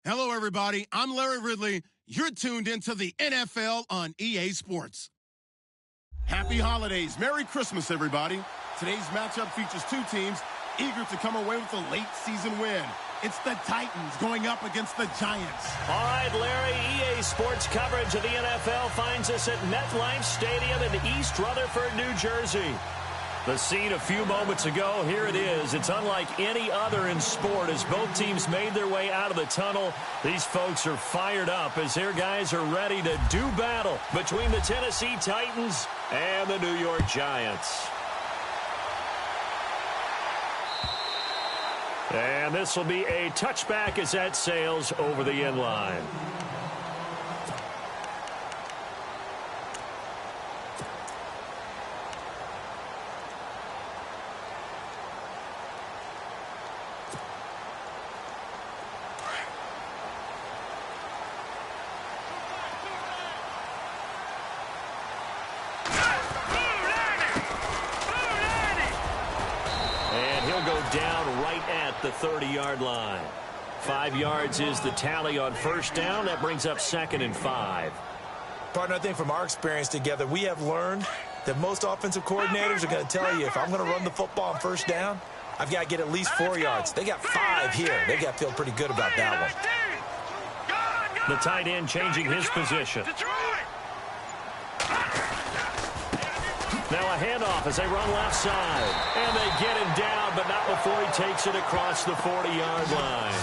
Hello, everybody. I'm Larry Ridley. You're tuned into the NFL on EA Sports. Happy holidays. Merry Christmas, everybody. Today's matchup features two teams eager to come away with a late season win. It's the Titans going up against the Giants. All right, Larry, EA Sports coverage of the NFL finds us at MetLife Stadium in East Rutherford, New Jersey. The scene a few moments ago, here it is. It's unlike any other in sport as both teams made their way out of the tunnel. These folks are fired up as their guys are ready to do battle between the Tennessee Titans and the New York Giants. And this will be a touchback as that sails over the end line. Down right at the 30-yard line. 5 yards is the tally on first down. That brings up 2nd and 5. Partner, I think from our experience together, we have learned that most offensive coordinators are going to tell you, if I'm going to run the football on first down, I've got to get at least 4 yards. They got 5 here. They got to feel pretty good about that one. The tight end changing his position. Now a handoff as they run left side. And they get him down, but not before he takes it across the 40-yard line.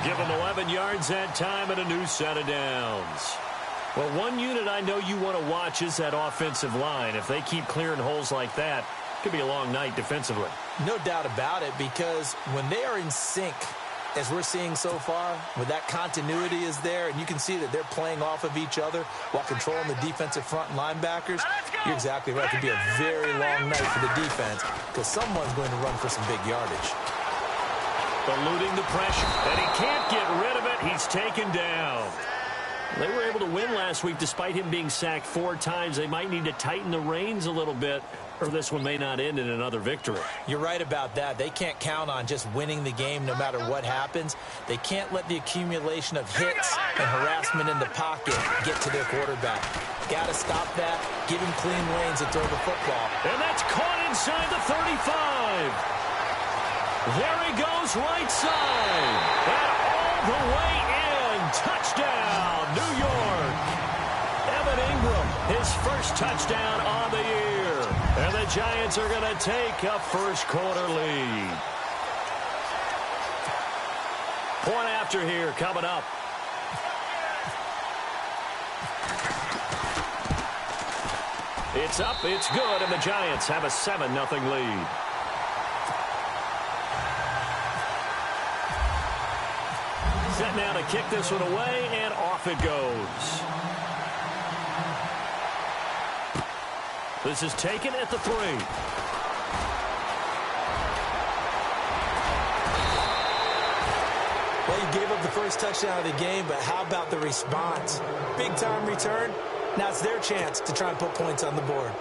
Give him 11 yards that time and a new set of downs. Well, one unit I know you want to watch is that offensive line. If they keep clearing holes like that, it could be a long night defensively. No doubt about it, because when they are in sync, as we're seeing so far, when that continuity is there, and you can see that they're playing off of each other while controlling the defensive front and linebackers, you're exactly right. It could be a very long night for the defense because someone's going to run for some big yardage. Eluding the pressure, and he can't get rid of it. He's taken down. They were able to win last week despite him being sacked 4 times. They might need to tighten the reins a little bit, or this one may not end in another victory. You're right about that. They can't count on just winning the game no matter what happens. They can't let the accumulation of hits and harassment in the pocket get to their quarterback. Got to stop that, give him clean lanes to throw the football. And that's caught inside the 35. There he goes right side. And all the way in. Touchdown, New York. Evan Ingram, his first touchdown on the year. And the Giants are going to take a first-quarter lead. Point after here coming up. It's up, it's good, and the Giants have a 7-0 lead. Set now to kick this one away, and off it goes. This is taken at the 3. Well, you gave up the first touchdown of the game, but how about the response? Big-time return. Now it's their chance to try and put points on the board.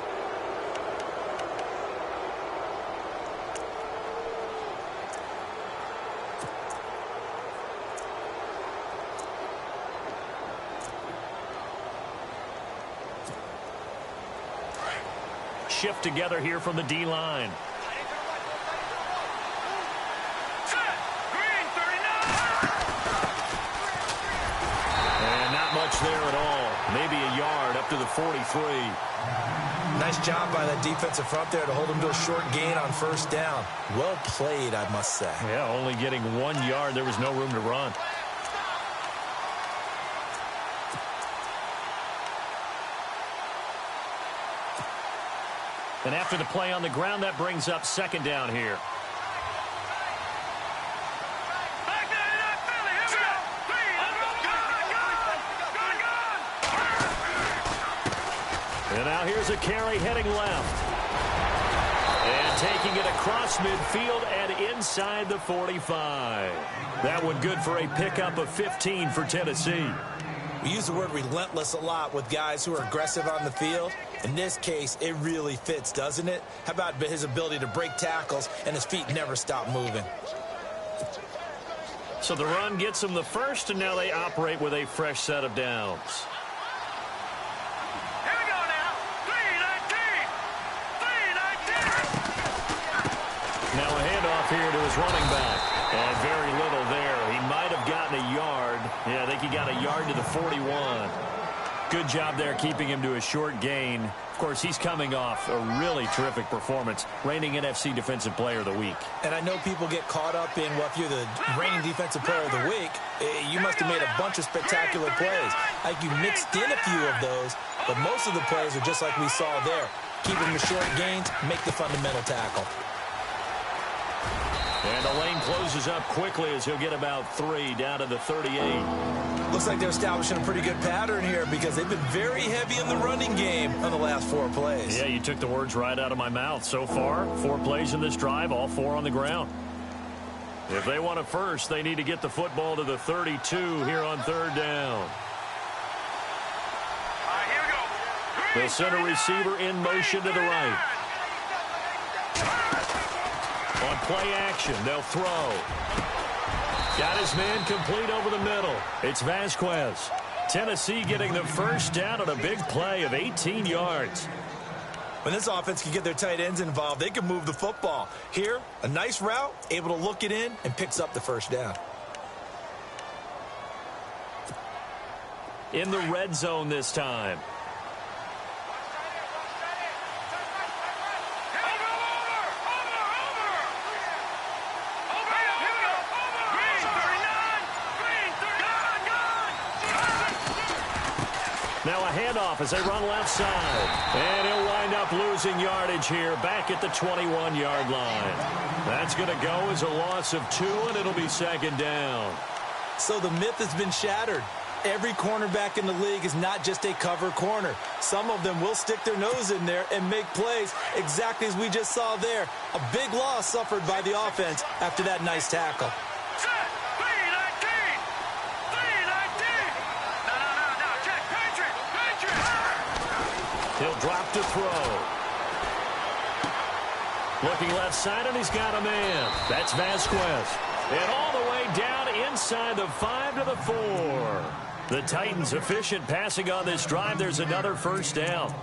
Shift together here from the D-line. And not much there at all. Maybe a yard up to the 43. Nice job by that defensive front there to hold him to a short gain on first down. Well played, I must say. Yeah, only getting 1 yard. There was no room to run. And after the play on the ground, that brings up 2nd down here. And now here's a carry heading left. And taking it across midfield and inside the 45. That one good for a pickup of 15 for Tennessee. We use the word relentless a lot with guys who are aggressive on the field. In this case, it really fits, doesn't it? How about his ability to break tackles and his feet never stop moving? So the run gets them the first, and now they operate with a fresh set of downs. Here we go now. 3-19. 3-19. Now a handoff here to his running back. And very little there. He might have gotten a yard. Yeah, I think he got a yard to the 41. Good job there keeping him to a short gain. Of course, he's coming off a really terrific performance, reigning NFC Defensive Player of the Week. And I know people get caught up in, well, if you're the reigning Defensive Player of the Week, you must have made a bunch of spectacular plays. Like you mixed in a few of those, but most of the plays are just like we saw there. Keep them to short gains, make the fundamental tackle. And the lane closes up quickly as he'll get about 3 down to the 38. Looks like they're establishing a pretty good pattern here because they've been very heavy in the running game on the last 4 plays. Yeah, you took the words right out of my mouth. So far, 4 plays in this drive, all 4 on the ground. If they want a first, they need to get the football to the 32 here on 3rd down. Here we go. They'll send a receiver in motion to the right. On play action, they'll throw. Got his man complete over the middle. It's Vasquez. Tennessee getting the first down on a big play of 18 yards. When this offense can get their tight ends involved, they can move the football. Here, a nice route, able to look it in, and picks up the first down. In the red zone this time. Now a handoff as they run left side. And he'll wind up losing yardage here back at the 21-yard line. That's going to go as a loss of 2, and it'll be 2nd down. So the myth has been shattered. Every cornerback in the league is not just a cover corner. Some of them will stick their nose in there and make plays exactly as we just saw there. A big loss suffered by the offense after that nice tackle. He'll drop to throw. Looking left side, and he's got a man. That's Vasquez. And all the way down inside the 5 to the 4. The Titans efficient passing on this drive. There's another first down.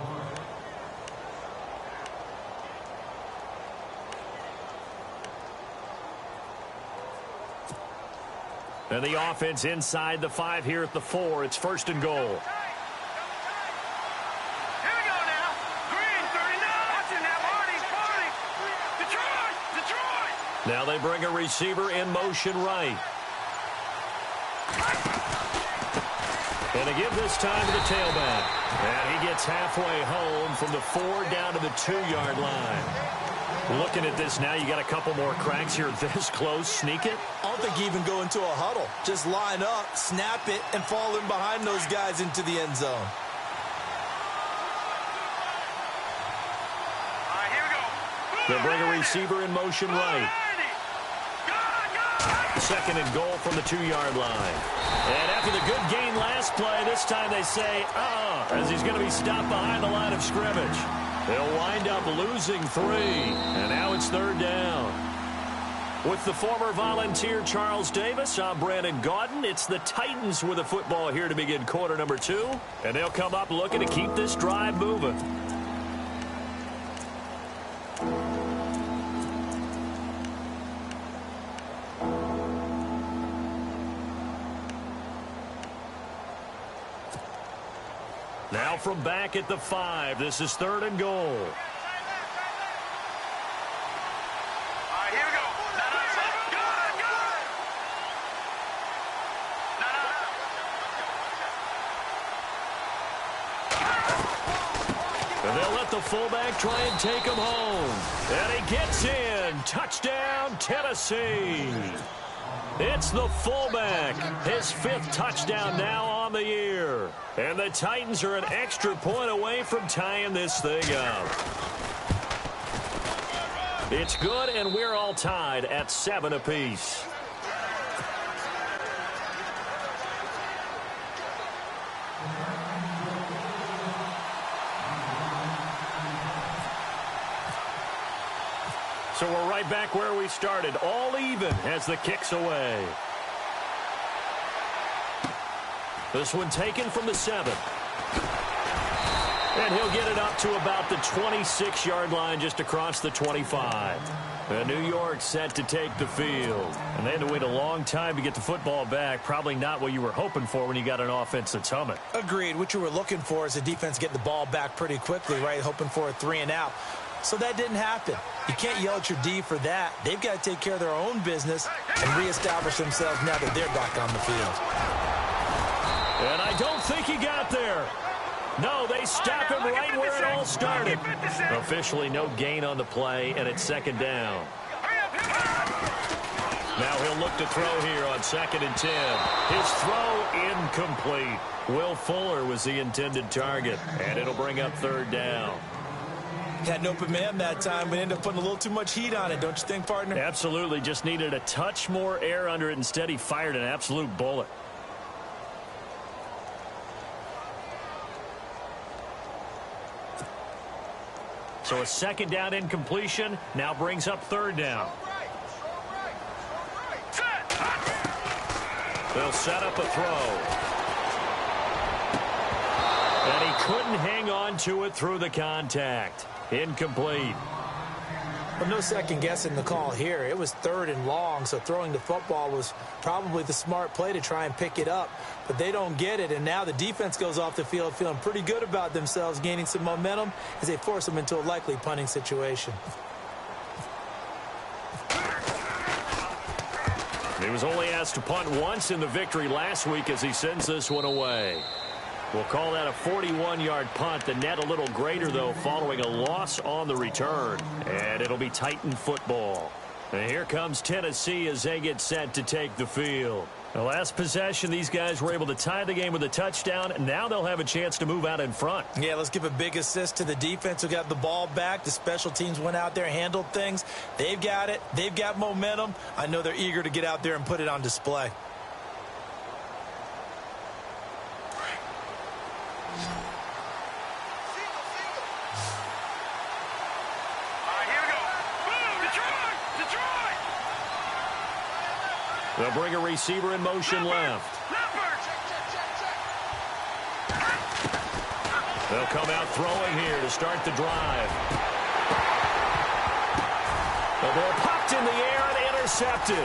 And the offense inside the 5 here at the 4. It's 1st and goal. Now they bring a receiver in motion right. And they give this time to the tailback. And he gets halfway home from the 4 down to the 2-yard line. Looking at this now, you got a couple more cracks here this close. Sneak it? I don't think you even go into a huddle. Just line up, snap it, and fall in behind those guys into the end zone. They'll bring a receiver in motion right. 2nd and goal from the 2-yard line. And after the good gain last play, this time they say, as he's going to be stopped behind the line of scrimmage. They'll wind up losing 3, and now it's 3rd down. With the former Volunteer Charles Davis, I'm Brandon Gaudin. It's the Titans with the football here to begin quarter number 2, and they'll come up looking to keep this drive moving. Now from back at the 5, this is 3rd and goal. Here we go. And they'll let the fullback try and take him home. And he gets in. Touchdown, Tennessee. It's the fullback. His 5th touchdown now on the year. And the Titans are an extra point away from tying this thing up. It's good, and we're all tied at 7 apiece. So we're right back where we started, all even as the kick's away. This one taken from the 7. And he'll get it up to about the 26-yard line, just across the 25. New York set to take the field. And they had to wait a long time to get the football back. Probably not what you were hoping for when you got an offense that's humming. Agreed. What you were looking for is the defense getting the ball back pretty quickly, right? Hoping for a 3-and-out. So that didn't happen. You can't yell at your D for that. They've got to take care of their own business and reestablish themselves now that they're back on the field. And I don't think he got there. No, they stop him right where it all started. Officially no gain on the play, and it's 2nd down. Now he'll look to throw here on 2nd and 10. His throw incomplete. Will Fuller was the intended target, and it'll bring up 3rd down. Had an open man that time, but ended up putting a little too much heat on it, don't you think, partner? Absolutely. Just needed a touch more air under it. Instead, he fired an absolute bullet. So a 2nd down incompletion now brings up 3rd down. They'll set up a throw. And he couldn't hang on to it through the contact. Incomplete. Well, no second guessing the call here. It was 3rd and long, so throwing the football was probably the smart play to try and pick it up. But they don't get it, and now the defense goes off the field feeling pretty good about themselves, gaining some momentum as they force them into a likely punting situation. He was only asked to punt once in the victory last week as he sends this one away. We'll call that a 41-yard punt. The net a little greater, though, following a loss on the return. And it'll be Titan football. And here comes Tennessee as they get set to take the field. The last possession, these guys were able to tie the game with a touchdown. And now they'll have a chance to move out in front. Yeah, let's give a big assist to the defense who got the ball back. The special teams went out there, handled things. They've got it. They've got momentum. I know they're eager to get out there and put it on display. They'll bring a receiver in motion left. They'll come out throwing here to start the drive. The ball popped in the air and intercepted.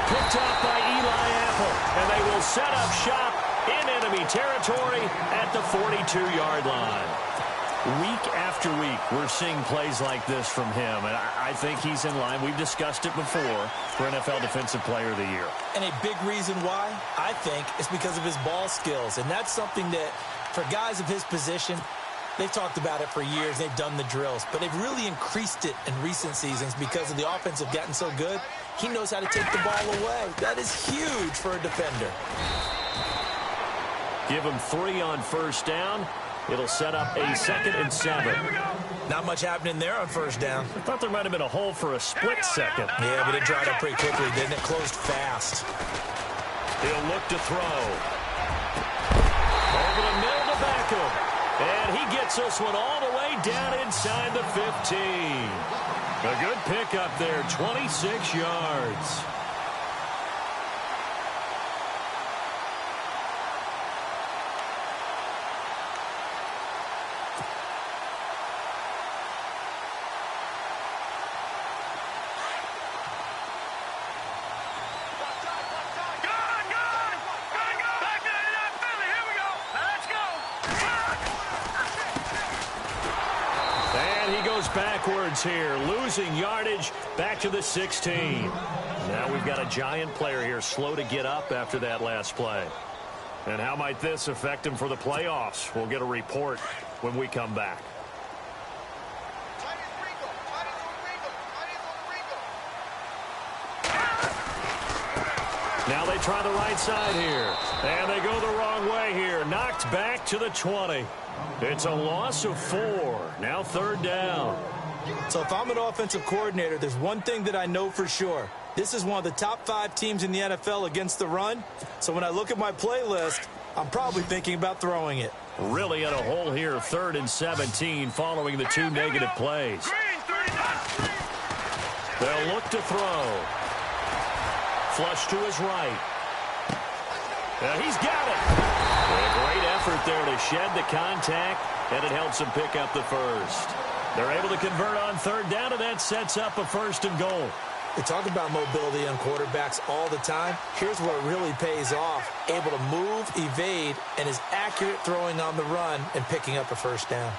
Picked up by Eli Apple. And they will set up shop in enemy territory at the 42-yard line. Week after week, we're seeing plays like this from him, and I think he's in line. We've discussed it before for NFL Defensive Player of the Year. And a big reason why, I think, is because of his ball skills, and that's something that, for guys of his position, they've talked about it for years. They've done the drills, but they've really increased it in recent seasons because of the offense have gotten so good. He knows how to take the ball away. That is huge for a defender. Give him 3 on 1st down. It'll set up a 2nd and 7. Not much happening there on 1st down. I thought there might have been a hole for a split second. Yeah, but it dried up pretty quickly, didn't it? Closed fast. He'll look to throw. Over the middle to Beckham. And he gets this one all the way down inside the 15. A good pickup there, 26 yards. Backwards here, losing yardage back to the 16. Now we've got a giant player here slow to get up after that last play. And how might this affect him for the playoffs? We'll get a report when we come back. Now they try the right side here. And they go the wrong way here. Knocked back to the 20. It's a loss of 4. Now 3rd down. So if I'm an offensive coordinator, there's one thing that I know for sure. This is one of the top 5 teams in the NFL against the run. So when I look at my playlist, I'm probably thinking about throwing it. Really in a hole here, 3rd and 17 following the 2 negative plays. They'll look to throw. Flush to his right. He's got it. A great effort there to shed the contact, and it helps them pick up the first. They're able to convert on third down, and that sets up a 1st and goal. We talk about mobility on quarterbacks all the time. Here's where it really pays off. Able to move, evade, and is accurate throwing on the run and picking up a 1st down.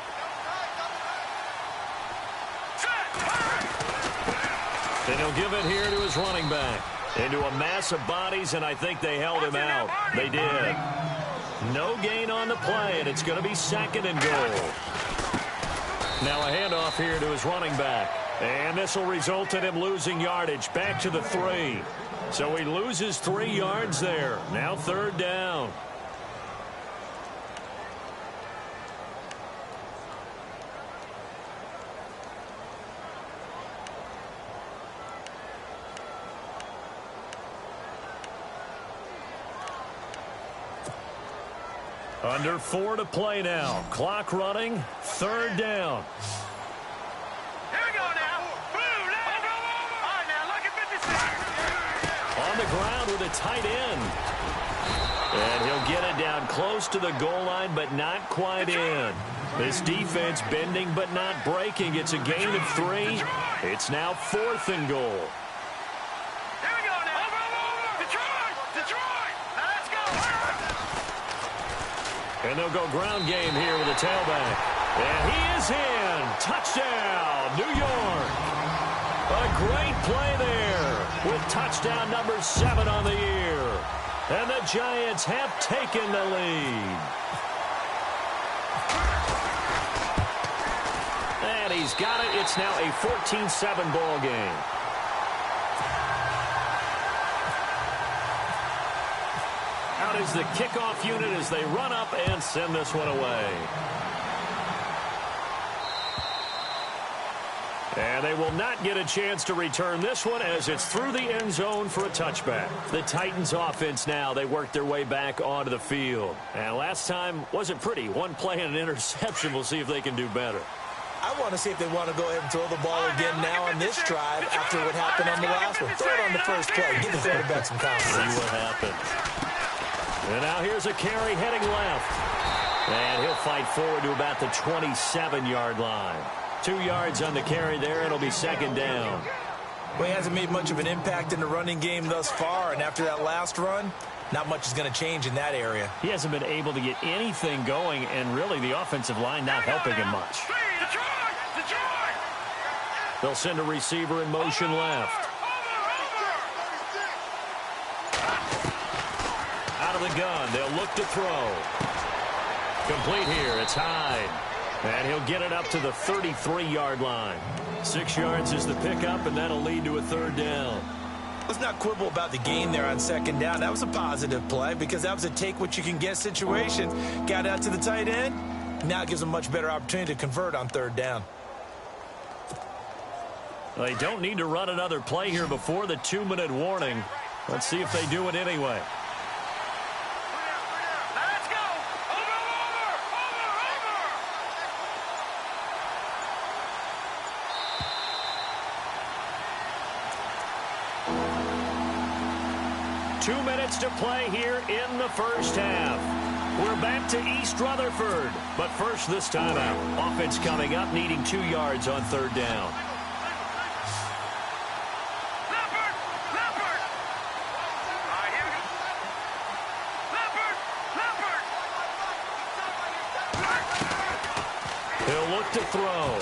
And he'll give it here to his running back. Into a mass of bodies, and I think they held him out. They did. No gain on the play, and it's going to be 2nd and goal. Now a handoff here to his running back. And this will result in him losing yardage back to the 3. So he loses 3 yards there. Now 3rd down. Under 4 to play now. Clock running. 3rd down. Here we go now. Boom, all right, now look at 56. On the ground with a tight end. And he'll get it down close to the goal line, but not quite in. This defense bending but not breaking. It's a gain of 3. It's now 4th and goal. Here we go now. Detroit. Now let's go. And they'll go ground game here with a tailback. And he is in. Touchdown, New York. A great play there with touchdown number 7 on the year. And the Giants have taken the lead. And he's got it. It's now a 14-7 ball game. Out is the kickoff unit as they run up and send this one away. And they will not get a chance to return this one as it's through the end zone for a touchback. The Titans offense now, they work their way back onto the field. And last time wasn't pretty. One play and an interception. We'll see if they can do better. I want to see if they want to go ahead and throw the ball again now on this drive after what happened on the last one. Throw it on the first play. Give the quarterback some confidence. See what happens. And now here's a carry heading left. And he'll fight forward to about the 27-yard line. 2 yards on the carry there. It'll be 2nd down. Well, he hasn't made much of an impact in the running game thus far, and after that last run, not much is going to change in that area. He hasn't been able to get anything going, and really the offensive line not helping him much. Detroit. They'll send a receiver in motion left. Out of the gun, they'll look to throw. Complete here, it's Hyde. And he'll get it up to the 33-yard line. 6 yards is the pickup, and that'll lead to a 3rd down. Let's not quibble about the gain there on 2nd down. That was a positive play because that was a take-what-you-can-get situation. Got out to the tight end. Now it gives them a much better opportunity to convert on 3rd down. They don't need to run another play here before the 2-minute warning. Let's see if they do it anyway. Let's go. Over. 2 minutes to play here in the first half. We're back to East Rutherford. But first, this timeout. Offense coming up, needing 2 yards on 3rd down. He'll look to throw.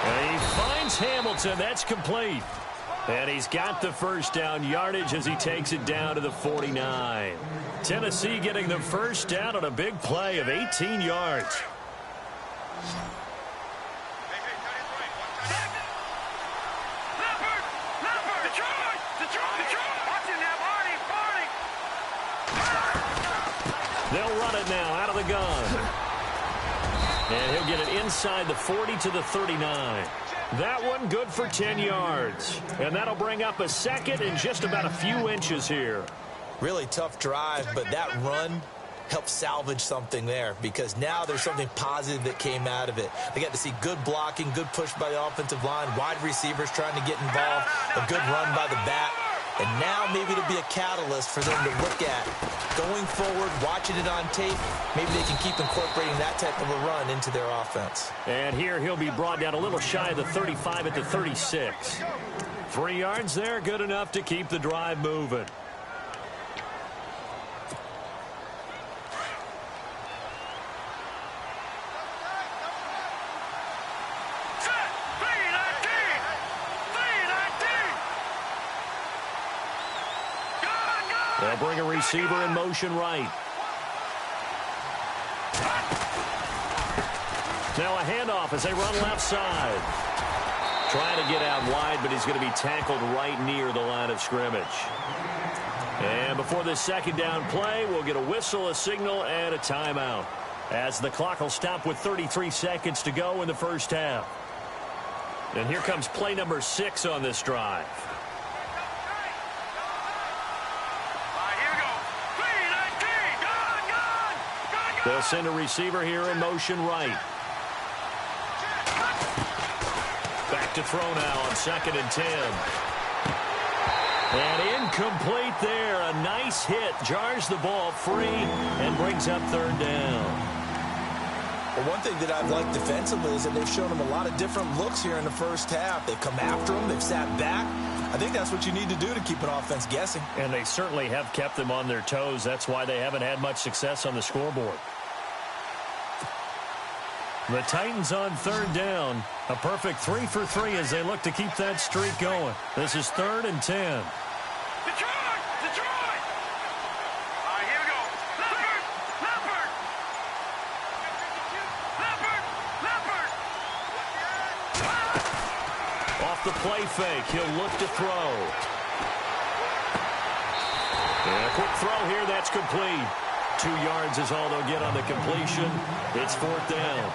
And he finds Hamilton. That's complete. And he's got the 1st down yardage as he takes it down to the 49. Tennessee getting the 1st down on a big play of 18 yards. They'll run it now out of the gun. And he'll get it inside the 40 to the 39. That one good for 10 yards. And that'll bring up a 2nd and just about a few inches here. Really tough drive, but that run helped salvage something there because now there's something positive that came out of it. They got to see good blocking, good push by the offensive line, wide receivers trying to get involved, a good run by the back. And now maybe it'll be a catalyst for them to look at going forward, watching it on tape. Maybe they can keep incorporating that type of a run into their offense. And here he'll be brought down a little shy of the 35 at the 36. 3 yards there, good enough to keep the drive moving. They'll bring a receiver in motion right. Now a handoff as they run left side. Trying to get out wide, but he's going to be tackled right near the line of scrimmage. And before this second down play, we'll get a whistle, a signal, and a timeout, as the clock will stop with 33 seconds to go in the first half. And here comes play number 6 on this drive. They'll send a receiver here in motion right. Back to throw now on 2nd and 10. And incomplete there. A nice hit. Jars the ball free and brings up 3rd down. Well, one thing that I've liked defensively is that they've shown them a lot of different looks here in the first half. They've come after them. They've sat back. I think that's what you need to do to keep an offense guessing. And they certainly have kept them on their toes. That's why they haven't had much success on the scoreboard. The Titans on 3rd down. A perfect 3 for 3 as they look to keep that streak going. This is 3rd and 10. Detroit! Detroit! All right, here we go. Leopard! Leopard! Leopard! Leopard! Off the play fake, he'll look to throw. And a quick throw here, that's complete. 2 yards is all they'll get on the completion. It's 4th down.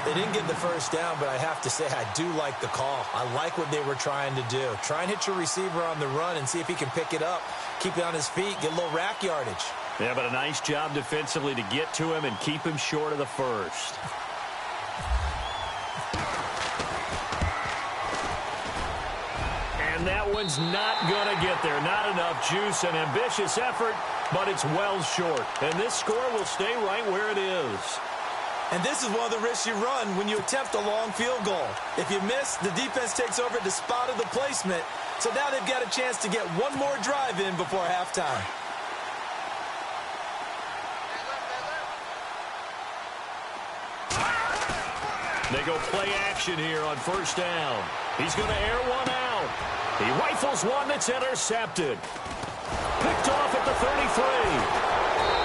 They didn't get the first down, but I have to say I do like the call. I like what they were trying to do. Try and hit your receiver on the run and see if he can pick it up. Keep it on his feet, get a little rack yardage. Yeah, but a nice job defensively to get to him and keep him short of the first. And that one's not going to get there. Not enough juice. An ambitious effort, but it's well short. And this score will stay right where it is. And this is one of the risks you run when you attempt a long field goal. If you miss, the defense takes over at the spot of the placement. So now they've got a chance to get one more drive in before halftime. They go play action here on 1st down. He's going to air one out. He rifles one that's intercepted. Picked off at the 33.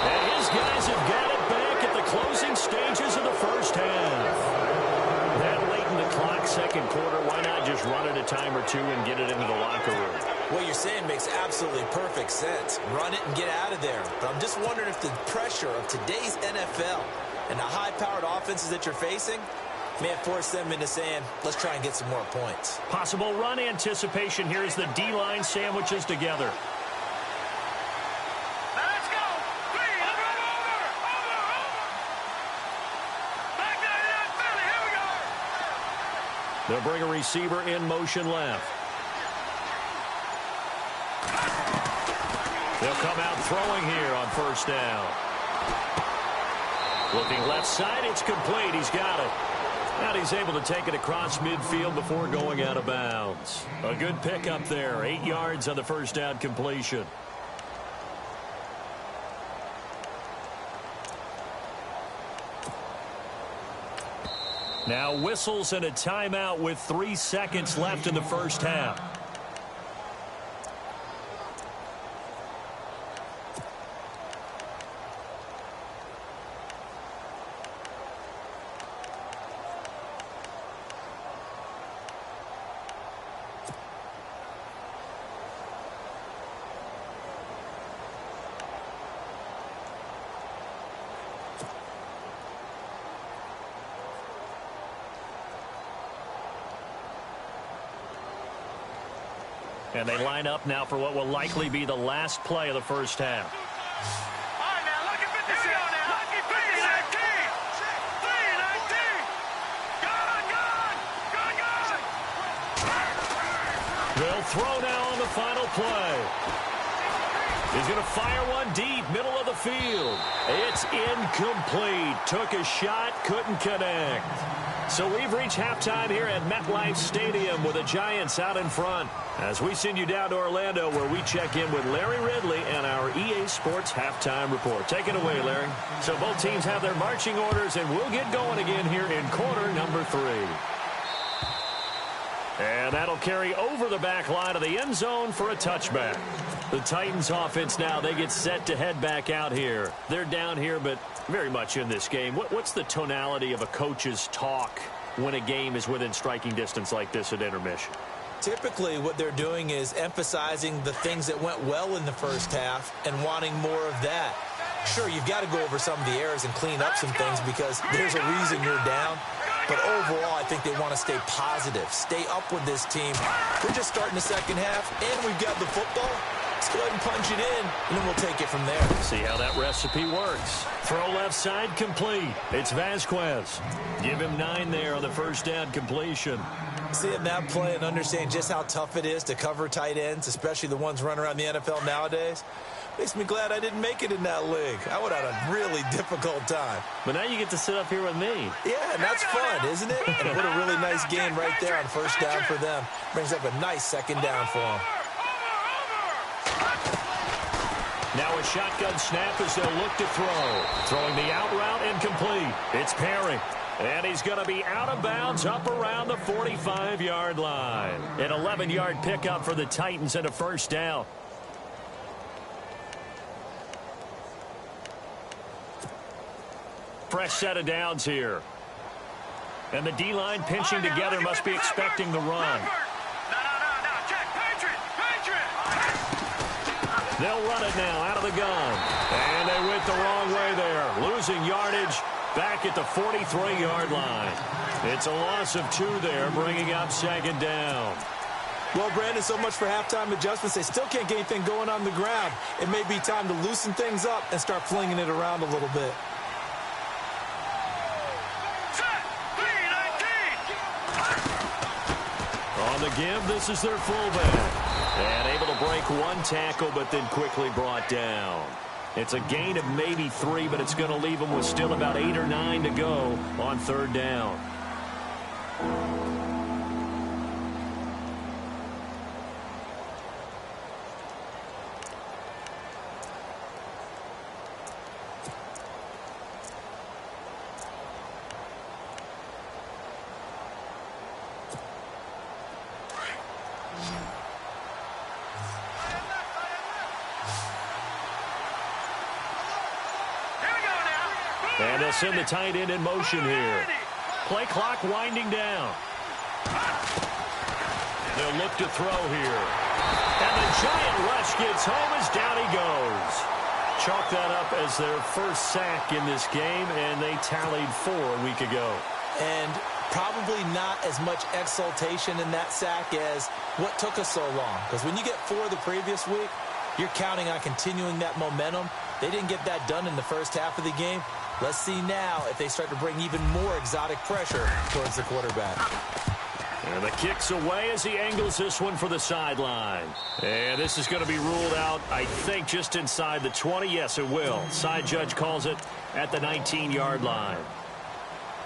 And his guys have got it back at the closing stages of the first half. That late in the clock, 2nd quarter, why not just run it a time or two and get it into the locker room? What you're saying makes absolutely perfect sense. Run it and get out of there. But I'm just wondering if the pressure of today's NFL and the high-powered offenses that you're facing may have forced them into saying, let's try and get some more points. Possible run anticipation here as the D-line sandwiches together. Let's go! Please, over! Back down to that Philly, here we go! They'll bring a receiver in motion left. They'll come out throwing here on 1st down. Looking left side, it's complete. He's got it. And he's able to take it across midfield before going out of bounds. A good pickup there. 8 yards on the 1st down completion. Now whistles and a timeout with 3 seconds left in the first half. And they line up now for what will likely be the last play of the first half. All right, now, lucky 56. Here we go now. Lucky 19. 3-19. Gone. They'll throw now on the final play. He's going to fire one deep, middle of the field. It's incomplete. Took a shot, couldn't connect. So we've reached halftime here at MetLife Stadium with the Giants out in front. As we send you down to Orlando, where we check in with Larry Ridley and our EA Sports Halftime Report. Take it away, Larry. So both teams have their marching orders, and we'll get going again here in quarter number 3. And that'll carry over the back line of the end zone for a touchback. The Titans offense now, they get set to head back out here. They're down here, but very much in this game. What's the tonality of a coach's talk when a game is within striking distance like this at intermission? Typically, what they're doing is emphasizing the things that went well in the first half and wanting more of that. Sure, you've got to go over some of the errors and clean up some things because there's a reason you're down. But overall, I think they want to stay positive, stay up with this team. We're just starting the second half, and we've got the football. Let's go ahead and punch it in, and then we'll take it from there. See how that recipe works. Throw left side complete. It's Vasquez. Give him 9 there on the first down completion. Seeing that play and understanding just how tough it is to cover tight ends, especially the ones running around the NFL nowadays, makes me glad I didn't make it in that league. I would have had a really difficult time. But now you get to sit up here with me. Yeah, and that's fun, isn't it? And what a really nice game right there on first down for them. Brings up a nice second down for them. Now a shotgun snap as they'll look to throw. Throwing the out route incomplete. It's Perry. And he's going to be out of bounds up around the 45-yard line. An 11-yard pickup for the Titans and a first down. Fresh set of downs here. And the D-line pinching together must be expecting the run. They'll run it now out of the gun. And they went the wrong way there. Losing yardage back at the 43-yard line. It's a loss of 2 there, bringing up second down. Well, Brandon, so much for halftime adjustments. They still can't get anything going on the ground. It may be time to loosen things up and start flinging it around a little bit. On the give, this is their fullback. And able to break 1 tackle, but then quickly brought down. It's a gain of maybe 3, but it's going to leave them with still about 8 or 9 to go on third down. And they'll send the tight end in motion here. Play clock winding down. They'll look to throw here. And the giant rush gets home as down he goes. Chalk that up as their first sack in this game, and they tallied 4 a week ago. And probably not as much exultation in that sack as what took us so long. Because when you get 4 the previous week, you're counting on continuing that momentum. They didn't get that done in the first half of the game. Let's see now if they start to bring even more exotic pressure towards the quarterback. And the kick's away as he angles this one for the sideline. And this is going to be ruled out, I think, just inside the 20. Yes, it will. Side judge calls it at the 19-yard line.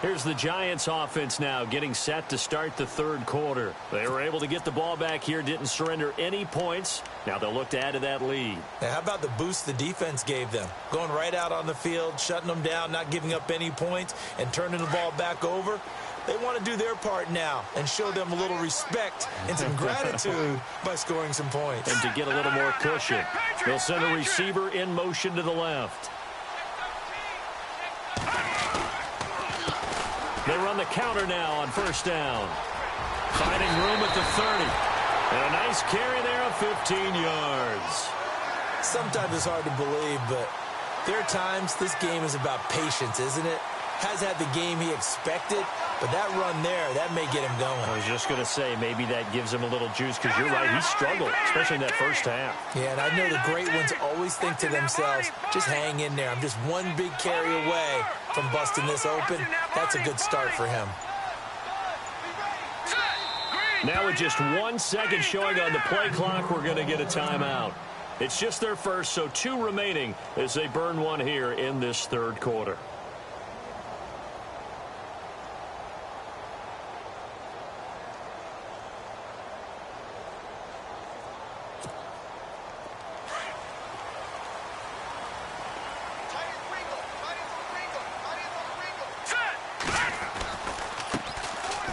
Here's the Giants offense now getting set to start the third quarter. They were able to get the ball back here, didn't surrender any points. Now they'll look to add to that lead. Now, how about the boost the defense gave them? Going right out on the field, shutting them down, not giving up any points, and turning the ball back over. They want to do their part now and show them a little respect and some gratitude by scoring some points. And to get a little more cushion, they'll send a receiver in motion to the left. They run the counter now on first down. Finding room at the 30. And a nice carry there of 15 yards. Sometimes it's hard to believe, but there are times this game is about patience, isn't it? Has had the game he expected, but that run there, that may get him going. I was just going to say, maybe that gives him a little juice, because you're right, he struggled, especially in that first half. Yeah, and I know the great ones always think to themselves, just hang in there. I'm just one big carry away from busting this open. That's a good start for him. Now with just 1 second showing on the play clock, we're going to get a timeout. It's just their first, so 2 remaining as they burn one here in this third quarter.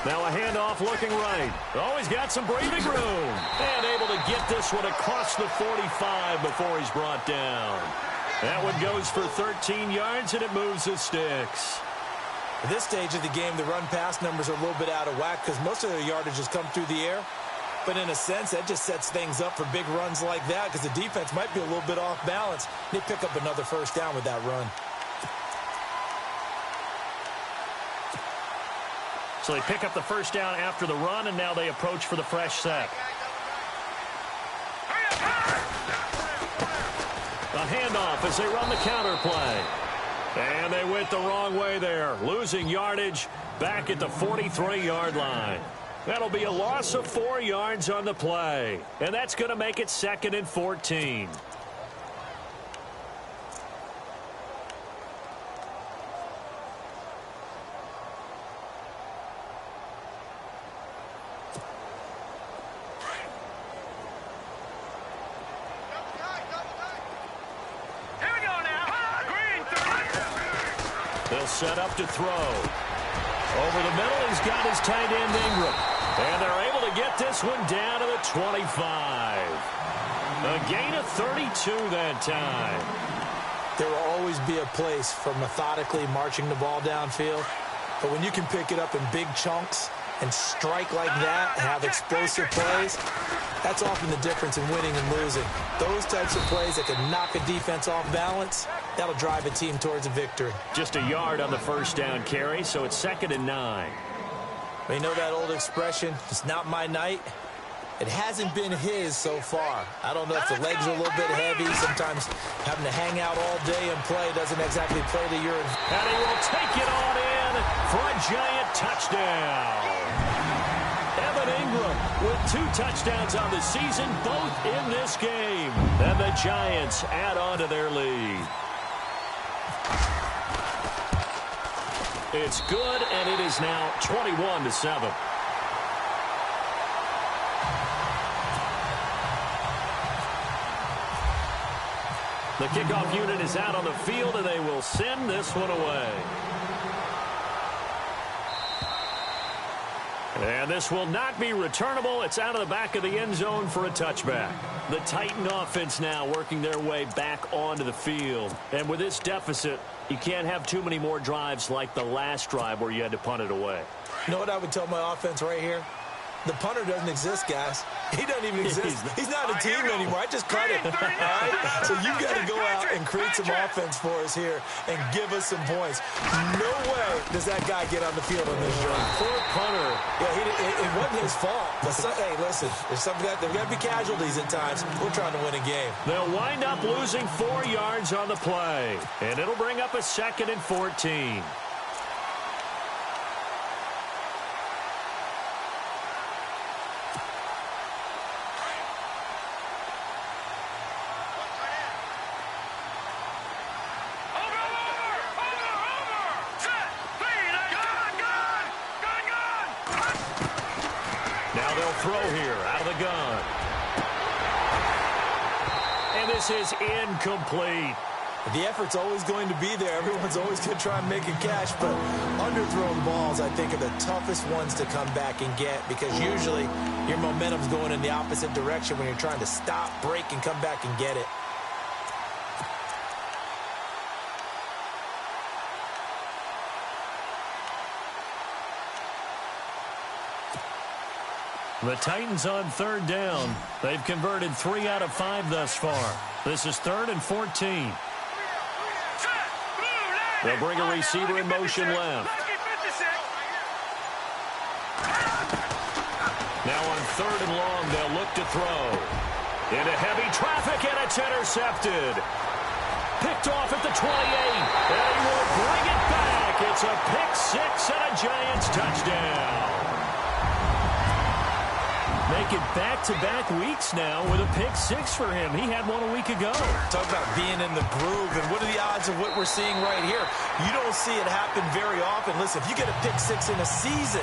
Now a handoff looking right. Oh, he's got some breathing room. And able to get this one across the 45 before he's brought down. That one goes for 13 yards, and it moves the sticks. At this stage of the game, the run-pass numbers are a little bit out of whack because most of their yardage has come through the air. But in a sense, that just sets things up for big runs like that because the defense might be a little bit off balance. They pick up another first down with that run. So they pick up the first down after the run, and now they approach for the fresh set. A handoff as they run the counter play. And they went the wrong way there, losing yardage back at the 43-yard line. That'll be a loss of 4 yards on the play. And that's going to make it 2nd and 14. They'll set up to throw. Over the middle, he's got his tight end Ingram. And they're able to get this one down to the 25. A gain of 32 that time. There will always be a place for methodically marching the ball downfield. But when you can pick it up in big chunks and strike like that, have explosive plays, that's often the difference in winning and losing. Those types of plays that can knock a defense off balance, that'll drive a team towards a victory. Just a yard on the first down carry, so it's 2nd and 9. You know that old expression, it's not my night? It hasn't been his so far. I don't know if the legs are a little bit heavy. Sometimes having to hang out all day and play doesn't exactly play to your... And he will take it on in for a giant touchdown. Evan Ingram with 2 touchdowns on the season, both in this game. And the Giants add on to their lead. It's good, and it is now 21-7. The kickoff unit is out on the field, and they will send this one away. And this will not be returnable. It's out of the back of the end zone for a touchback. The Titan offense now working their way back onto the field. And with this deficit, you can't have too many more drives like the last drive where you had to punt it away. You know what I would tell my offense right here? The punter doesn't exist, guys. He doesn't even exist. He's not a team anymore. I just cut it. All right? So you've got to go out and create some offense for us here and give us some points. No way does that guy get on the field on this drive. Poor punter. Yeah, it wasn't his fault. But hey, listen, there's got to be casualties at times. We're trying to win a game. They'll wind up losing 4 yards on the play. And it'll bring up a 2nd and 14. Throw here out of the gun. And this is incomplete. The effort's always going to be there. Everyone's always going to try and make a catch, but underthrown balls, I think, are the toughest ones to come back and get because usually your momentum's going in the opposite direction when you're trying to stop, break, and come back and get it. The Titans on 3rd down. They've converted 3 out of 5 thus far. This is 3rd and 14. They'll bring a receiver in motion left. Now on 3rd and long, they'll look to throw. Into heavy traffic, and it's intercepted. Picked off at the 28. And he will bring it back. It's a pick 6 and a Giants touchdown. Make it back-to-back weeks now with a pick six for him. He had one a week ago. Talk about being in the groove, and what are the odds of what we're seeing right here? You don't see it happen very often. Listen, if you get a pick six in a season,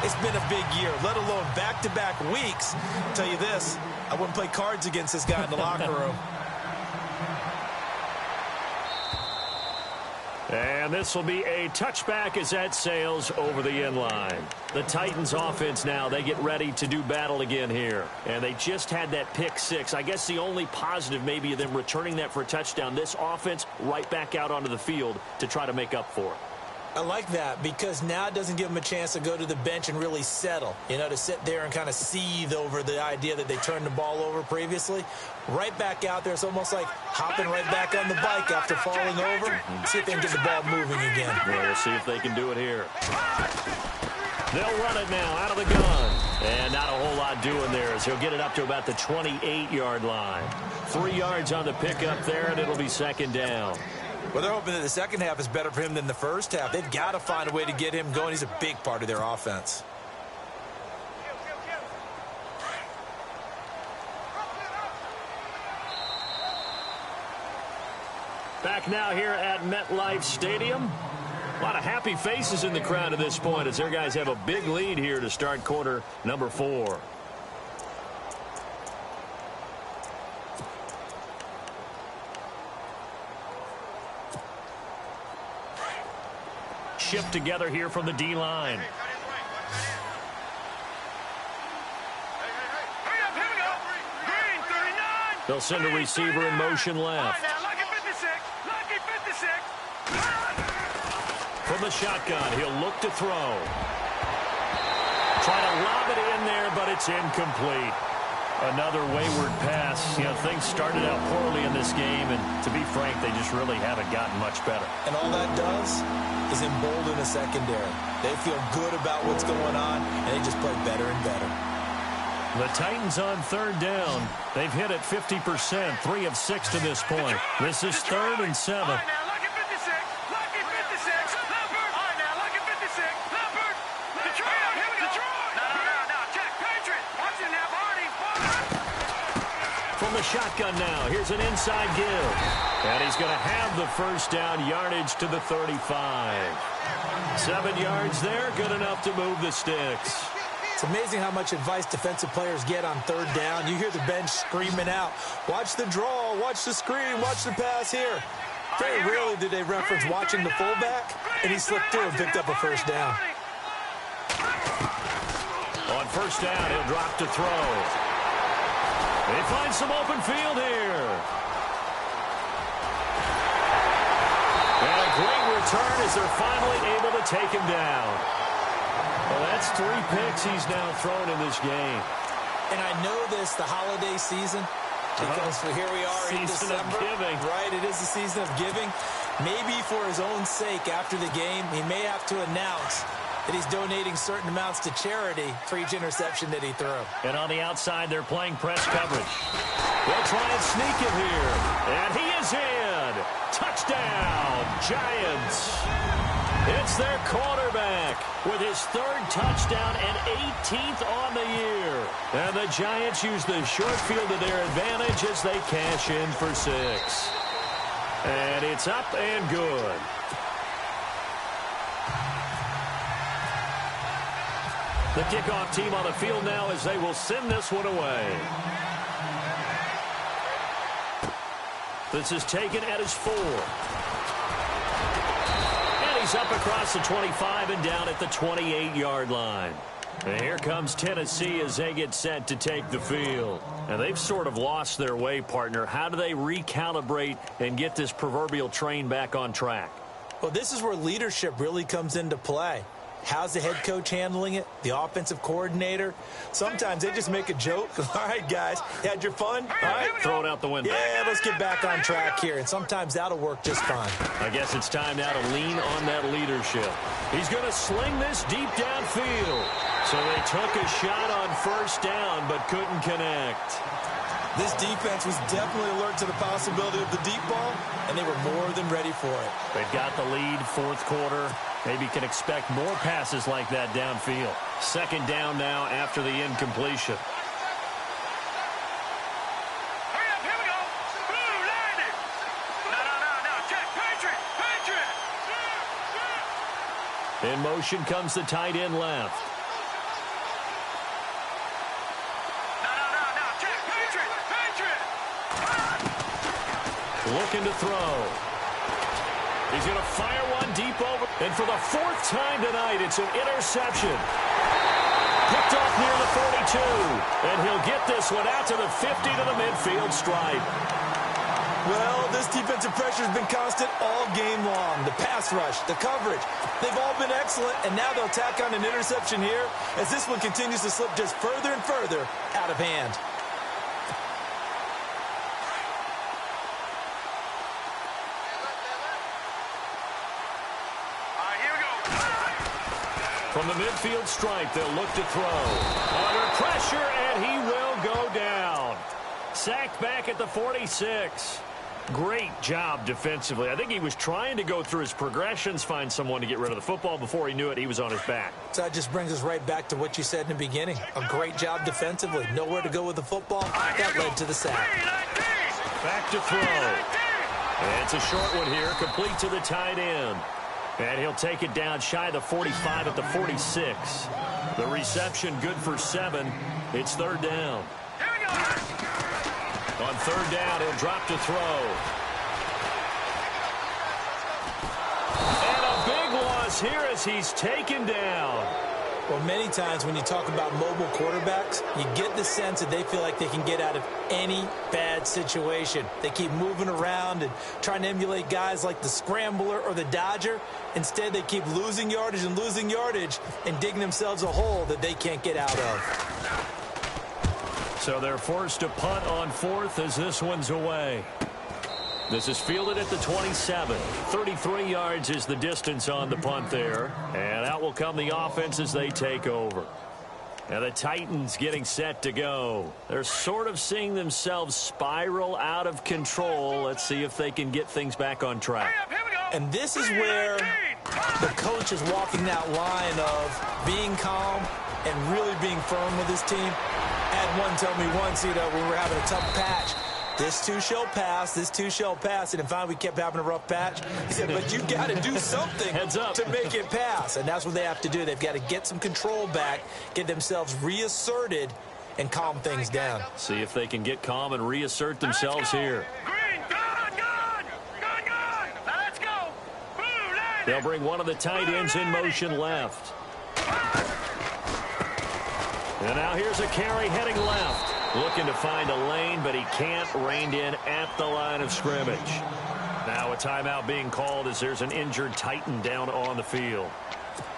it's been a big year, let alone back-to-back weeks. I'll tell you this, I wouldn't play cards against this guy in the locker room. And this will be a touchback as that sails over the end line. The Titans offense now, they get ready to do battle again here. And they just had that pick six. I guess the only positive maybe of them returning that for a touchdown. This offense right back out onto the field to try to make up for it. I like that because now it doesn't give them a chance to go to the bench and really settle, to sit there and kind of seethe over the idea that they turned the ball over previously. Right back out there, it's almost like hopping right back on the bike after falling over. See if they can get the ball moving again. Well, we'll see if they can do it here. They'll run it now out of the gun. And not a whole lot doing there as he'll get it up to about the 28-yard line. 3 yards on the pickup there, and it'll be second down. Well, they're hoping that the second half is better for him than the first half. They've got to find a way to get him going. He's a big part of their offense. Back now here at MetLife Stadium. A lot of happy faces in the crowd at this point as their guys have a big lead here to start quarter number 4. Shift together here from the D-line. They'll send a receiver in motion left. From the shotgun, he'll look to throw. Try to lob it in there, but it's incomplete. Another wayward pass. Things started out poorly in this game, and to be frank, they just really haven't gotten much better. And all that does is embolden the secondary. They feel good about what's going on, and they just play better and better. The Titans on third down. They've hit it 50%, 3 of 6 to this point. This is 3rd and 7. From the shotgun now, here's an inside give. And he's going to have the first down, yardage to the 35. 7 yards there, good enough to move the sticks. It's amazing how much advice defensive players get on third down. You hear the bench screaming out, watch the draw, watch the screen, watch the pass here. Very rarely do they reference watching the fullback, and he slipped through and picked up a first down. On first down, he'll drop to throw. They find some open field here. And a great return as they're finally able to take him down. Well, that's 3 picks he's now thrown in this game. And I know this, the holiday season, because here we are in December. Season of giving. Right, it is the season of giving. Maybe for his own sake after the game, he may have to announce that he's donating certain amounts to charity for each interception that he threw. And on the outside, they're playing press coverage. They'll try and sneak him here. And he is in. Touchdown, Giants. It's their quarterback with his 3rd touchdown and 18th on the year. And the Giants use the short field to their advantage as they cash in for 6. And it's up and good. The kickoff team on the field now as they will send this one away. This is taken at his 4. And he's up across the 25 and down at the 28-yard line. And here comes Tennessee as they get set to take the field. And they've sort of lost their way, partner. How do they recalibrate and get this proverbial train back on track? Well, this is where leadership really comes into play. How's the head coach handling it? The offensive coordinator? Sometimes they just make a joke. All right, guys, you had your fun? All right, throw it out the window. Yeah, let's get back on track here. And sometimes that'll work just fine. I guess it's time now to lean on that leadership. He's going to sling this deep downfield. So they took a shot on first down, but couldn't connect. This defense was definitely alert to the possibility of the deep ball, and they were more than ready for it. They've got the lead, 4th quarter. Maybe can expect more passes like that downfield. 2nd down now after the incompletion. In motion comes the tight end left. Looking to throw. He's going to fire one deep over. And for the fourth time tonight, it's an interception. Picked off near the 42. And he'll get this one out to the 50 to the midfield stripe. Well, this defensive pressure has been constant all game long. The pass rush, the coverage, they've all been excellent. And now they'll tack on an interception here as this one continues to slip just further and further out of hand. From the midfield stripe, they'll look to throw. Under pressure, and he will go down. Sacked back at the 46. Great job defensively. I think he was trying to go through his progressions, find someone to get rid of the football. Before he knew it, he was on his back. So that just brings us right back to what you said in the beginning. A great job defensively. Nowhere to go with the football. That led to the sack. Back to throw. And it's a short one here, complete to the tight end. And he'll take it down shy of the 45 at the 46. The reception good for 7. It's third down. On third down, he'll drop to throw. And a big loss here as he's taken down. Well, many times when you talk about mobile quarterbacks, you get the sense that they feel like they can get out of any bad situation. They keep moving around and trying to emulate guys like the scrambler or the dodger. Instead, they keep losing yardage and digging themselves a hole that they can't get out of. So they're forced to punt on fourth as this one's away. This is fielded at the 27. 33 yards is the distance on the punt there. And out will come the offense as they take over. And the Titans getting set to go. They're sort of seeing themselves spiral out of control. Let's see if they can get things back on track. And this is where the coach is walking that line of being calm and really being firm with his team. I had one tell me once, we were having a tough patch. This too shall pass. This too shall pass. And then finally we kept having a rough patch. He said, but you got to do something to make it pass. And that's what they have to do. They've got to get some control back, get themselves reasserted, and calm things down. See if they can get calm and reassert themselves here. Let's go. They'll bring one of the tight ends in motion left. And now here's a carry heading left. Looking to find a lane, but he can't. Reined in at the line of scrimmage. Now a timeout being called as there's an injured Titan down on the field.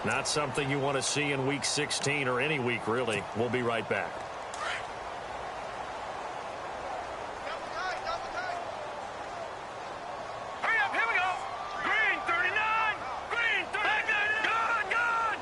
Not something you want to see in Week 16 or any week, really. We'll be right back. Hurry up, here we go. Green 39. Green 39. Good.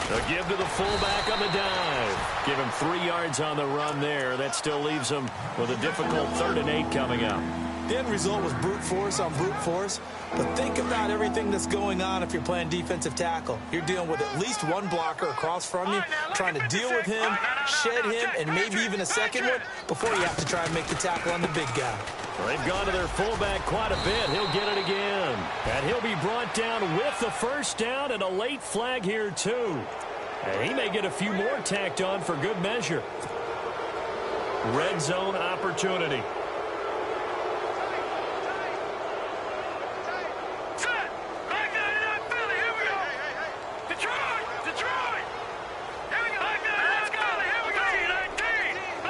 A give to the fullback on the dive. Give him 3 yards on the run there. That still leaves him with a difficult 3rd and 8 coming up. The end result was brute force on brute force. But think about everything that's going on if you're playing defensive tackle. You're dealing with at least one blocker across from you, trying to deal with him, shed him, and maybe even a second one before you have to try and make the tackle on the big guy. Well, they've gone to their fullback quite a bit. He'll get it again. And he'll be brought down with the first down and a late flag here, too. And he may get a few more tacked on for good measure. Red zone opportunity.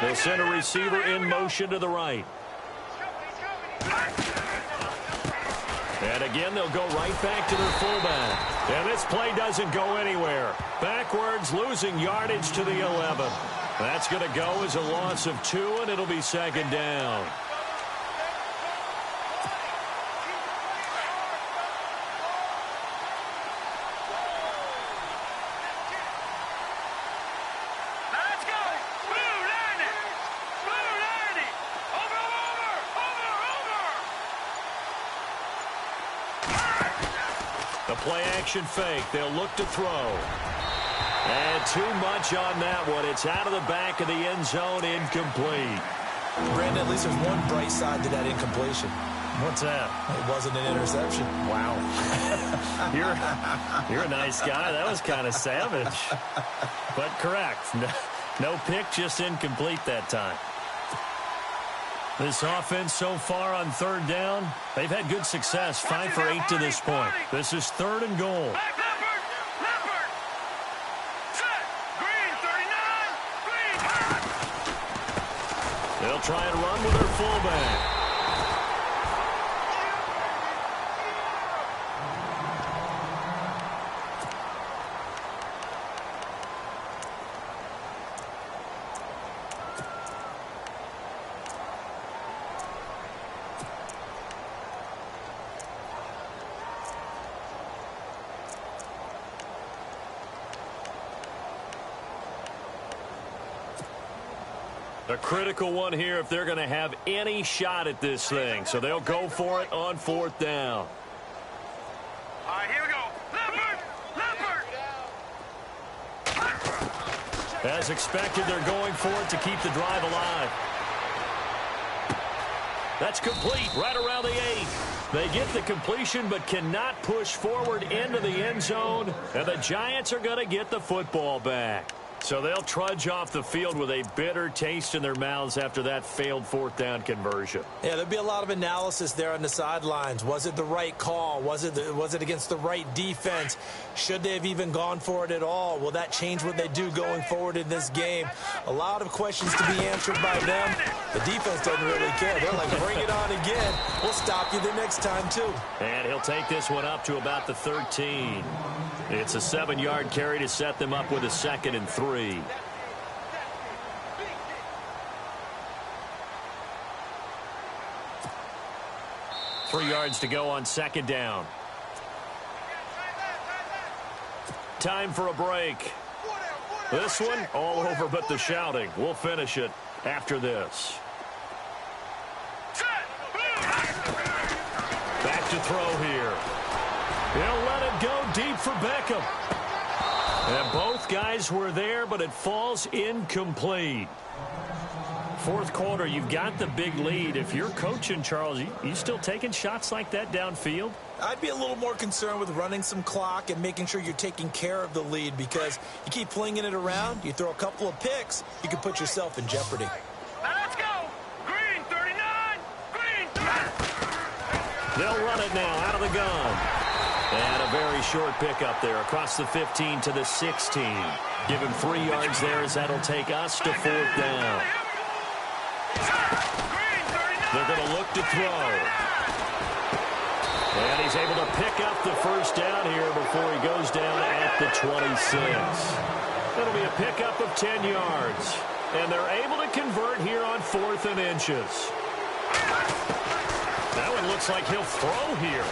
They'll send a receiver in motion to the right. And again, they'll go right back to their fullback. And this play doesn't go anywhere. Backwards, losing yardage to the 11. That's going to go as a loss of 2, and it'll be second down. Play-action fake. They'll look to throw. And too much on that one. It's out of the back of the end zone, incomplete. Brandon, at least there's one bright side to that incompletion. What's that? It wasn't an interception. Wow. You're a nice guy. That was kind of savage. But correct. No pick, just incomplete that time. This offense so far on third down, they've had good success. 5 for 8 to this point. This is 3rd and goal. They'll try and run with their fullback. A critical one here if they're going to have any shot at this thing. So they'll go for it on 4th down. All right, here we go. Leopard! As expected, they're going for it to keep the drive alive. That's complete right around the 8. They get the completion but cannot push forward into the end zone. And the Giants are going to get the football back. So they'll trudge off the field with a bitter taste in their mouths after that failed 4th down conversion. Yeah, there'll be a lot of analysis there on the sidelines. Was it the right call? Was it against the right defense? Should they have even gone for it at all? Will that change what they do going forward in this game? A lot of questions to be answered by them. The defense doesn't really care. They're like, bring it on again. We'll stop you the next time, too. And he'll take this one up to about the 13. It's a 7-yard carry to set them up with a 2nd and 3. Three yards to go on 2nd down. Time for a break. This one all over but the shouting. We'll finish it after this. Back to throw here. He'll let it go deep for Beckham. And both guys were there, but it falls incomplete. 4th quarter, you've got the big lead. If you're coaching, Charles, you still taking shots like that downfield? I'd be a little more concerned with running some clock and making sure you're taking care of the lead, because you keep flinging it around, you throw a couple of picks, you can put yourself in jeopardy. Now let's go. Green 39. Green 30. They'll run it now out of the gun. And a very short pickup there across the 15 to the 16. Give him 3 yards there as that'll take us to 4th down. They're going to look to throw. And he's able to pick up the 1st down here before he goes down at the 26. That'll be a pickup of 10 yards. And they're able to convert here on 4th and inches. That one looks like he'll throw here.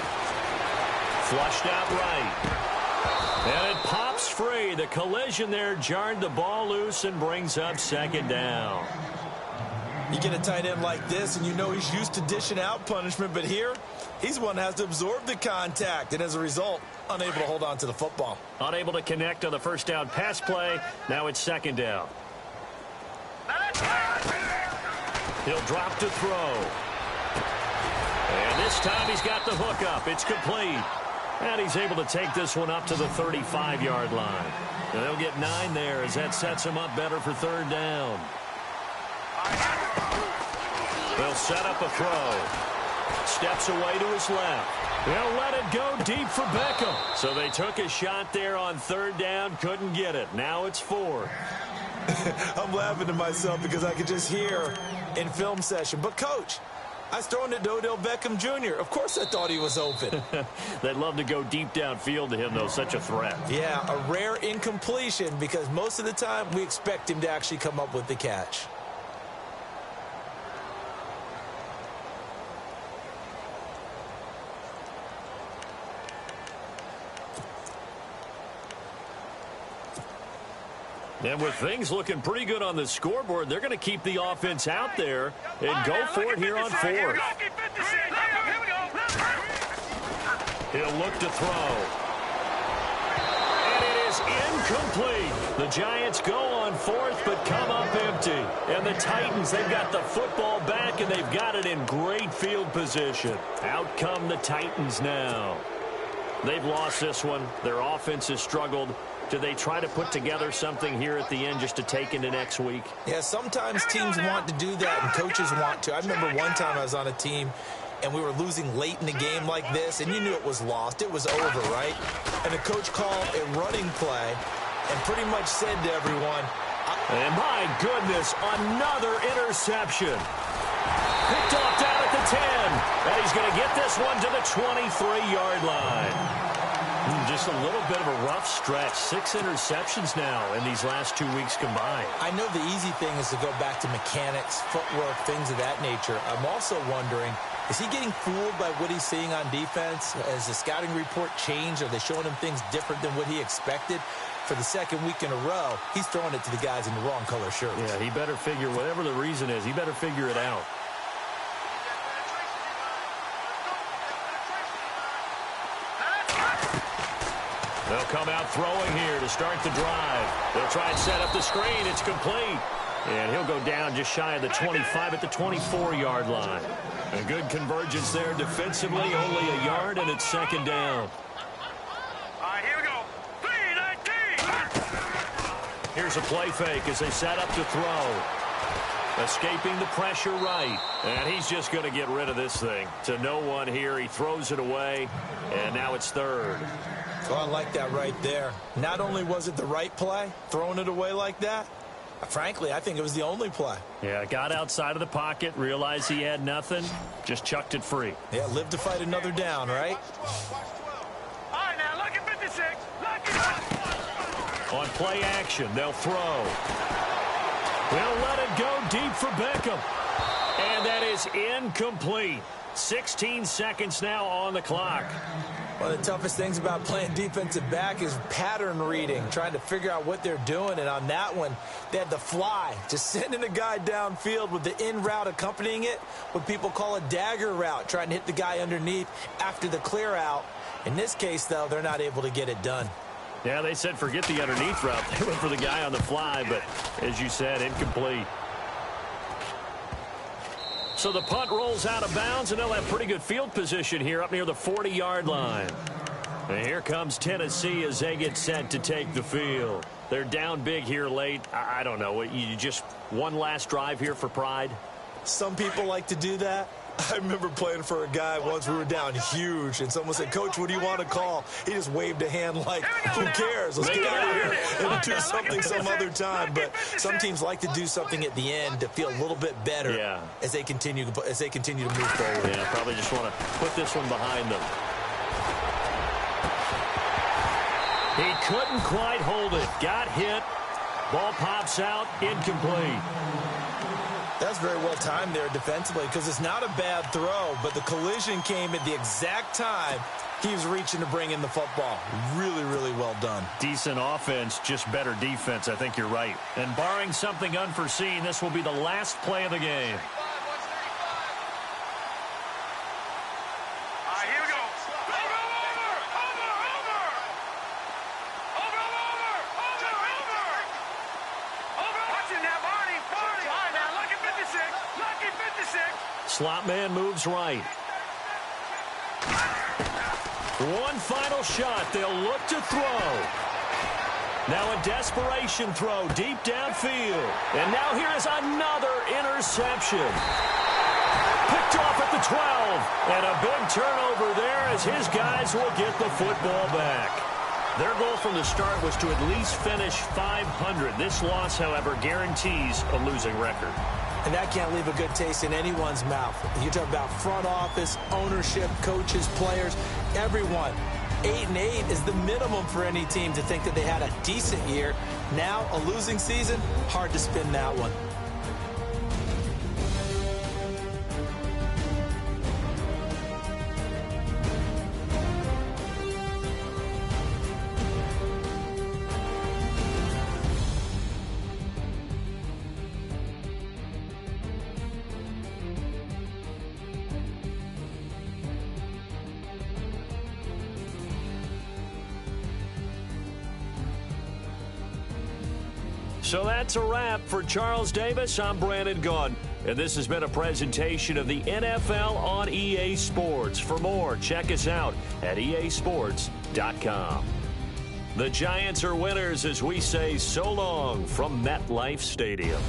Flushed out right. And it pops free. The collision there jarred the ball loose and brings up 2nd down. You get a tight end like this, and you know he's used to dishing out punishment, but here, he's one that has to absorb the contact, and as a result, unable to hold on to the football. Unable to connect on the 1st down pass play. Now it's 2nd down. He'll drop to throw. And this time he's got the hook up. It's complete. And he's able to take this one up to the 35-yard line. And they'll get 9 there as that sets him up better for 3rd down. They'll set up a throw. Steps away to his left. They'll let it go deep for Beckham. So they took a shot there on 3rd down, couldn't get it. Now it's 4th. I'm laughing to myself because I could just hear in film session. But, Coach, I was throwing to Odell Beckham Jr. Of course I thought he was open. They'd love to go deep downfield to him, though. Such a threat. Yeah, a rare incompletion because most of the time we expect him to actually come up with the catch. And with things looking pretty good on the scoreboard, they're going to keep the offense out there and go for it here on 4th. He'll look to throw. And it is incomplete. The Giants go on on fourth, but come up empty. And the Titans, they've got the football back, and they've got it in great field position. Out come the Titans now. They've lost this one. Their offense has struggled. Do they try to put together something here at the end just to take into next week? Yeah, sometimes teams want to do that, and coaches want to. I remember one time I was on a team, and we were losing late in the game like this, and you knew it was lost. It was over, right? And the coach called a running play and pretty much said to everyone, and my goodness, another interception. Picked off down at the 10. And he's going to get this one to the 23-yard line. Just a little bit of a rough stretch. 6 interceptions now in these last 2 weeks combined. I know the easy thing is to go back to mechanics, footwork, things of that nature. I'm also wondering, is he getting fooled by what he's seeing on defense? Has the scouting report changed? Are they showing him things different than what he expected? For the second week in a row, he's throwing it to the guys in the wrong color shirts. Yeah, he better figure, whatever the reason is, he better figure it out. They'll come out throwing here to start the drive. They'll try and set up the screen. It's complete. And he'll go down just shy of the 25 at the 24-yard line. A good convergence there defensively, only a yard, and it's second down. All right, here we go. 3-19. Here's a play fake as they set up to throw. Escaping the pressure right. And he's just going to get rid of this thing. To no one here. He throws it away, and now it's third. Oh, I like that right there. Not only was it the right play, throwing it away like that, frankly, I think it was the only play. Yeah, got outside of the pocket, realized he had nothing, just chucked it free. Yeah, live to fight another down, right? All right, now, lucky 56. Lucky. On play action, they'll throw. They'll let it go deep for Beckham. And that is incomplete. 16 seconds now on the clock. One of the toughest things about playing defensive back is pattern reading, trying to figure out what they're doing. And on that one, they had the fly, just sending a guy downfield with the in route accompanying it, what people call a dagger route, trying to hit the guy underneath after the clear out. In this case, though, they're not able to get it done. Yeah, they said forget the underneath route. They went for the guy on the fly, but as you said, incomplete. So the punt rolls out of bounds, and they'll have pretty good field position here up near the 40-yard line. And here comes Tennessee as they get set to take the field. They're down big here late. I don't know. You just one last drive here for pride? Some people like to do that. I remember playing for a guy once. We were down huge, and someone said, "Coach, what do you want to call?" He just waved a hand like, who cares? Let's get out of here and do something some other time. But some teams like to do something at the end to feel a little bit better as they continue to move forward. Yeah, probably just want to put this one behind them. He couldn't quite hold it. Got hit. Ball pops out. Incomplete. That's very well timed there defensively because it's not a bad throw, but the collision came at the exact time he was reaching to bring in the football. Really, really well done. Decent offense, just better defense. I think you're right. And barring something unforeseen, this will be the last play of the game. Slot man moves right. One final shot. They'll look to throw. Now a desperation throw deep downfield. And now here is another interception. Picked off at the 12. And a big turnover there as his guys will get the football back. Their goal from the start was to at least finish 500. This loss, however, guarantees a losing record. And that can't leave a good taste in anyone's mouth. You talk about front office, ownership, coaches, players, everyone. 8-8 is the minimum for any team to think that they had a decent year. Now, a losing season, hard to spin that one. So that's a wrap. For Charles Davis, I'm Brandon Gaudin, and this has been a presentation of the NFL on EA Sports. For more, check us out at easports.com. The Giants are winners as we say so long from MetLife Stadium.